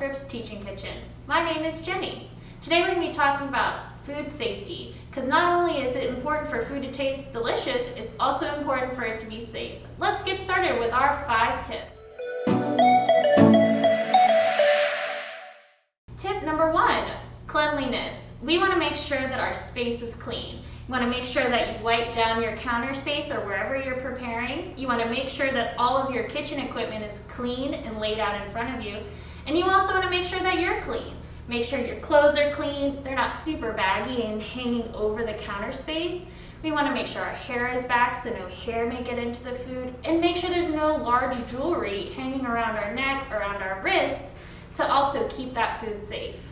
Scripps Teaching Kitchen. My name is Jenny. Today we're going to be talking about food safety, because not only is it important for food to taste delicious, it's also important for it to be safe. Let's get started with our 5 tips. Tip number 1, cleanliness. We want to make sure that our space is clean. You want to make sure that you wipe down your counter space or wherever you're preparing. You want to make sure that all of your kitchen equipment is clean and laid out in front of you. And you also want to make sure that you're clean. Make sure your clothes are clean, they're not super baggy and hanging over the counter space. We want to make sure our hair is back so no hair may get into the food, and make sure there's no large jewelry hanging around our neck, around our wrists, to also keep that food safe.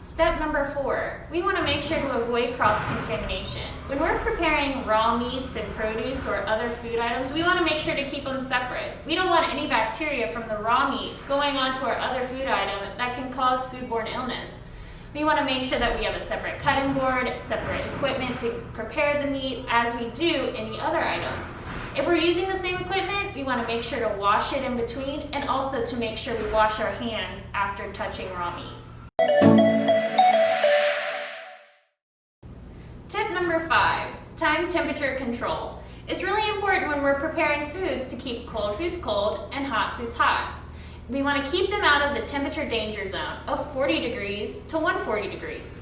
Step number 4, we want to make sure to avoid cross-contamination. When we're preparing raw meats and produce or other food items, we want to make sure to keep them separate. We don't want any bacteria from the raw meat going onto our other food item that can cause foodborne illness. We want to make sure that we have a separate cutting board, separate equipment to prepare the meat as we do any other items. If we're using the same equipment, we want to make sure to wash it in between, and also to make sure we wash our hands after touching raw meat. Tip number 5, time temperature control. It's really important when we're preparing foods to keep cold foods cold and hot foods hot. We want to keep them out of the temperature danger zone of 40 degrees to 140 degrees.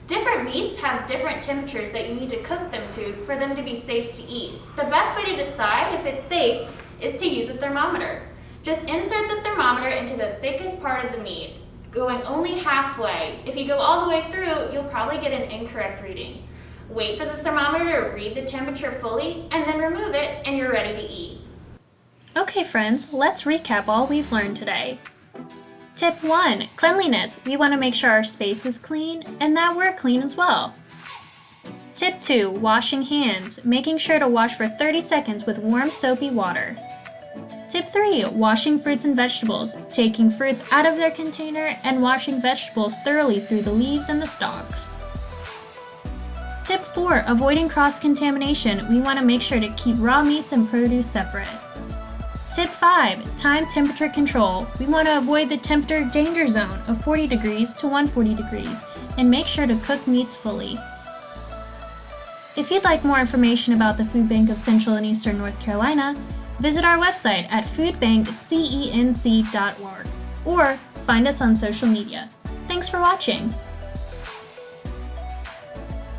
Different meats have different temperatures that you need to cook them to for them to be safe to eat. The best way to decide if it's safe is to use a thermometer. Just insert the thermometer into the thickest part of the meat, going only halfway. If you go all the way through, you'll probably get an incorrect reading. Wait for the thermometer to read the temperature fully, and then remove it, and you're ready to eat. Okay friends, let's recap all we've learned today. Tip 1, cleanliness. We want to make sure our space is clean and that we're clean as well. Tip 2, washing hands. Making sure to wash for 30 seconds with warm soapy water. Tip 3, washing fruits and vegetables. Taking fruits out of their container and washing vegetables thoroughly through the leaves and the stalks. Tip 4, avoiding cross-contamination. We want to make sure to keep raw meats and produce separate. Tip 5, time temperature control. We want to avoid the temperature danger zone of 40 degrees to 140 degrees and make sure to cook meats fully. If you'd like more information about the Food Bank of Central and Eastern North Carolina, visit our website at foodbankcenc.org or find us on social media. Thanks for watching!